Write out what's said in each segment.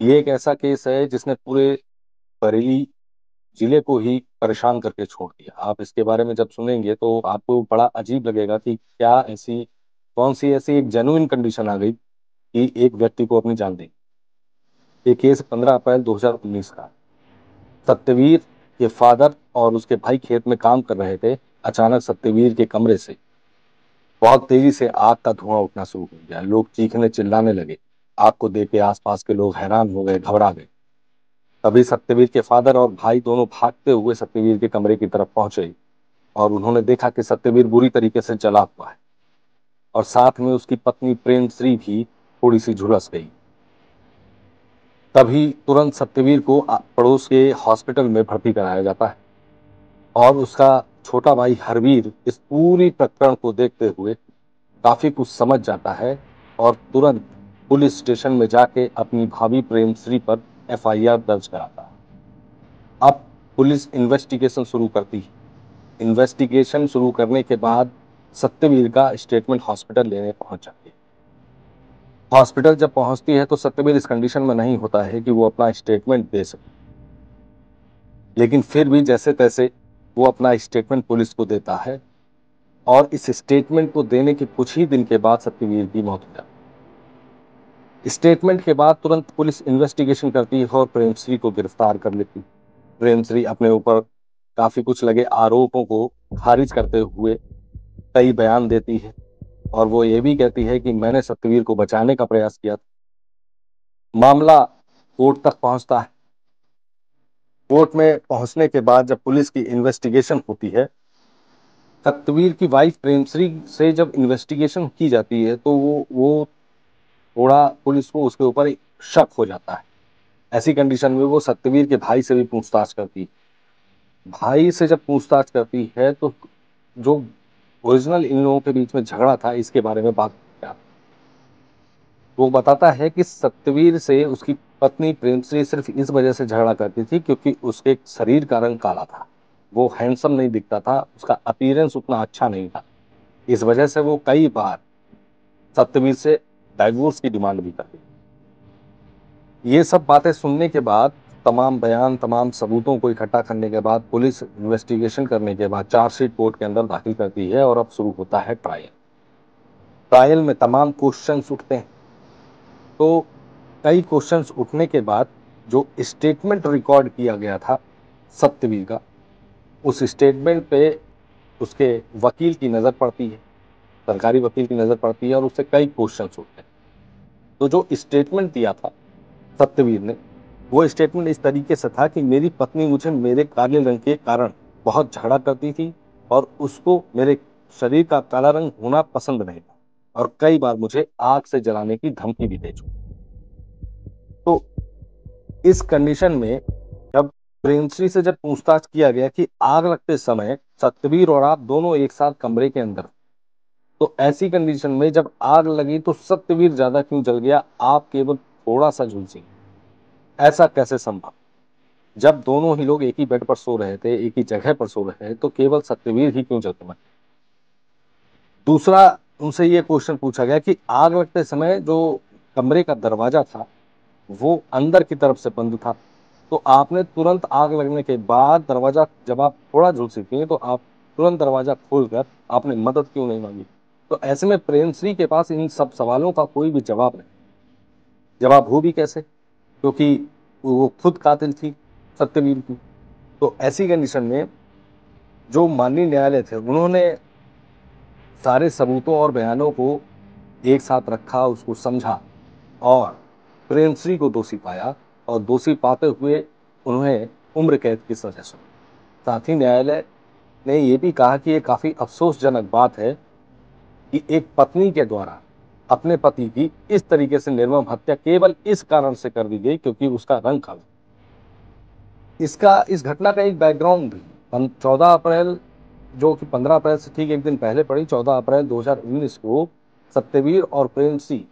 ये एक ऐसा केस है जिसने पूरे बरेली जिले को ही परेशान करके छोड़ दिया। आप इसके बारे में जब सुनेंगे तो आपको बड़ा अजीब लगेगा कि क्या ऐसी कौन सी ऐसी एक जेन्युइन कंडीशन आ गई कि एक व्यक्ति को अपनी जान दी। ये केस 15 अप्रैल 2019 का। सत्यवीर के फादर और उसके भाई खेत में काम कर रहे थे। अचानक सत्यवीर के कमरे से बहुत तेजी से आग का धुआं उठना शुरू हो गया। लोग चीखने चिल्लाने लगे। आग को देख के आसपास के लोग हैरान हो गए, घबरा गए। तभी सत्यवीर के फादर और भाई दोनों भागते हुए सत्यवीर के कमरे की तरफ पहुंचे और उन्होंने देखा कि सत्यवीर बुरी तरीके से जला हुआ है और साथ में उसकी पत्नी प्रेमश्री भी थोड़ी सी झुलस गई। तभी तुरंत सत्यवीर को पड़ोस के हॉस्पिटल में भर्ती कराया जाता है और उसका छोटा भाई हरवीर इस पूरी प्रकरण को देखते हुए काफी कुछ समझ जाता है और तुरंत पुलिस स्टेशन में जाके अपनी भाभी प्रेमश्री पर एफआईआर दर्ज कराता है। अब पुलिस इन्वेस्टिगेशन शुरू करती है। इन्वेस्टिगेशन शुरू करने के बाद सत्यवीर का स्टेटमेंट हॉस्पिटल लेने पहुंच जाती है। हॉस्पिटल जब पहुंचती है तो सत्यवीर इस कंडीशन में नहीं होता है कि वो अपना स्टेटमेंट दे सके, लेकिन फिर भी जैसे तैसे वो अपना स्टेटमेंट पुलिस को देता है और इस स्टेटमेंट को देने के कुछ ही दिन के बाद सत्यवीर की मौत हो जाती है। स्टेटमेंट के बाद तुरंत पुलिस इन्वेस्टिगेशन करती है और प्रेमश्री को गिरफ्तार कर लेती है। प्रेमश्री अपने ऊपर काफी कुछ लगे आरोपों को खारिज करते हुए कई बयान देती है और वो ये भी कहती है कि मैंने सत्यवीर को बचाने का प्रयास किया था। मामला कोर्ट तक पहुंचता है। कोर्ट में पहुंचने के बाद जब पुलिस की इन्वेस्टिगेशन होती है, सत्यवीर की वाइफ प्रेमश्री से जब इन्वेस्टिगेशन की जाती है तो वो थोड़ा पुलिस को उसके ऊपर शक हो जाता है। ऐसी कंडीशन में वो सत्यवीर के भाई से भी पूछताछ करती है। भाई से जब पूछताछ करती है तो जो ओरिजिनल इन लोगों के बीच में झगड़ा था इसके बारे में बात करता है। वो बताता है कि सत्यवीर से उसकी पत्नी प्रेमश्री सिर्फ इस वजह से झगड़ा करती थी क्योंकि उसके शरीर का रंग काला था। वो हैंडसम नहीं दिखता था, उसका अपीयरेंस उतना अच्छा नहीं था। इस वजह से वो कई बार सत्यवीर से डाइवोर्स की डिमांड भी करती। ये सब बातें सुनने के बाद, तमाम बयान, तमाम सबूतों को इकट्ठा करने के बाद, पुलिस इन्वेस्टिगेशन करने के बाद चार्जशीट कोर्ट के अंदर दाखिल करती है और अब शुरू होता है ट्रायल। ट्रायल में तमाम क्वेश्चंस उठते हैं। तो कई क्वेश्चंस उठने के बाद जो स्टेटमेंट रिकॉर्ड किया गया था सत्यवीर का, उस स्टेटमेंट पे उसके वकील की नजर पड़ती है, सरकारी वकील की नजर पड़ती है और उससे कई क्वेश्चंस उठते हैं। तो जो स्टेटमेंट दिया था सत्यवीर ने, वो स्टेटमेंट इस तरीके से था कि मेरी पत्नी मुझे मेरे काले रंग के कारण बहुत झगड़ा करती थी और उसको मेरे शरीर का काला रंग होना पसंद नहीं था और कई बार मुझे आग से जलाने की धमकी भी दे चुकी। तो इस कंडीशन में जब प्रेमश्री से जब पूछताछ किया गया कि आग लगते समय सतवीर और आप दोनों एक साथ कमरे के अंदर, तो ऐसी कंडीशन में जब आग लगी तो सत्यवीर ज्यादा क्यों जल गया, आप केवल थोड़ा सा झुलसी, ऐसा कैसे संभव? जब दोनों ही लोग एक ही बेड पर सो रहे थे, एक ही जगह पर सो रहे थे, तो केवल सत्यवीर ही क्यों जल गया? दूसरा, उनसे ये क्वेश्चन पूछा गया कि आग लगते समय जो कमरे का दरवाजा था वो अंदर की तरफ से बंद था, तो आपने तुरंत आग लगने के बाद दरवाजा, जब आप थोड़ा झुलसी थी तो आप तुरंत दरवाजा खोलकर आपने मदद क्यों नहीं मांगी? तो ऐसे में प्रेमश्री के पास इन सब सवालों का कोई भी जवाब नहीं। जवाब हो भी कैसे, क्योंकि वो खुद कातिल थी सत्यवीर की। तो ऐसी कंडीशन में जो माननीय न्यायालय थे उन्होंने सारे सबूतों और बयानों को एक साथ रखा, उसको समझा और प्रेमश्री को दोषी पाया और दोषी पाते हुए उन्हें उम्र कैद की सजा सुनाई। साथ ही न्यायालय ने यह भी कहा कि यह काफी अफसोसजनक बात है कि एक पत्नी के द्वारा अपने पति की इस तरीके से निर्मम हत्या केवल इस कारण से कर दी गई क्योंकि उसका रंग काला। इस घटना का एक बैकग्राउंड भी, 14 अप्रैल, जो कि 15 अप्रैल से ठीक एक दिन पहले पड़ी, 14 अप्रैल 2019 को सत्यवीर और प्रेमश्री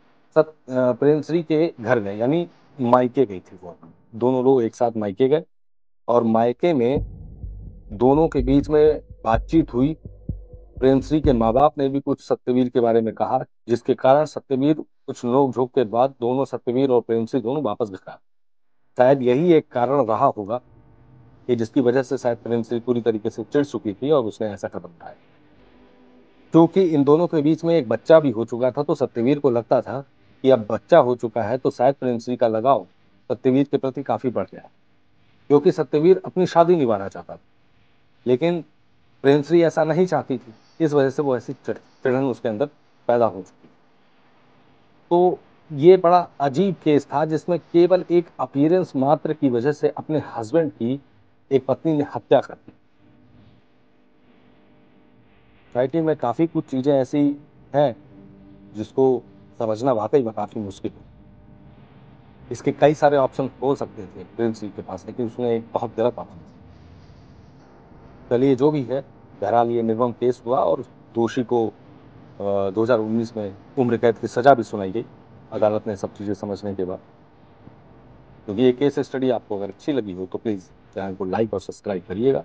के घर गए, यानी मायके गई थी वो। दोनों लोग एक साथ मायके गए और मायके में दोनों के बीच में बातचीत हुई। प्रेमश्री के माँ बाप ने भी कुछ सत्यवीर के बारे में कहा, जिसके कारण सत्यवीर कुछ नोक झोंक के बाद दोनों, सत्यवीर और प्रेमश्री दोनों वापस घर आए। शायद यही एक कारण रहा होगा कि जिसकी वजह से शायद प्रेमश्री पूरी तरीके से चिढ़ चुकी थी और उसने ऐसा कदम उठाया। क्योंकि इन दोनों के बीच में एक बच्चा भी हो चुका था, तो सत्यवीर को लगता था कि अब बच्चा हो चुका है तो शायद प्रेमश्री का लगाव सत्यवीर के प्रति काफी बढ़ गया, क्योंकि सत्यवीर अपनी शादी निभाना चाहता था। लेकिन प्रेमश्री ऐसा नहीं चाहती थी, इस वजह से वो ऐसी चिढ़न उसके अंदर पैदा हो चुकी। तो ये बड़ा अजीब केस था जिसमें केवल एक अपीयरेंस मात्र की वजह से अपने हस्बैंड की एक पत्नी ने हत्या कर दी। सोसाइटी में काफी कुछ चीजें ऐसी हैं जिसको समझना वाकई में काफी मुश्किल है। इसके कई सारे ऑप्शन हो सकते थे प्रेमश्री के पास, लेकिन उसने एक बहुत गलत ऑप्शन। चलिए जो भी है, बहरहाल ये निर्मम केस हुआ और दोषी को 2019 में उम्र कैद की सजा भी सुनाई गई अदालत ने सब चीजें समझने के बाद। क्योंकि ये केस स्टडी आपको अगर अच्छी लगी हो तो प्लीज चैनल को लाइक और सब्सक्राइब करिएगा।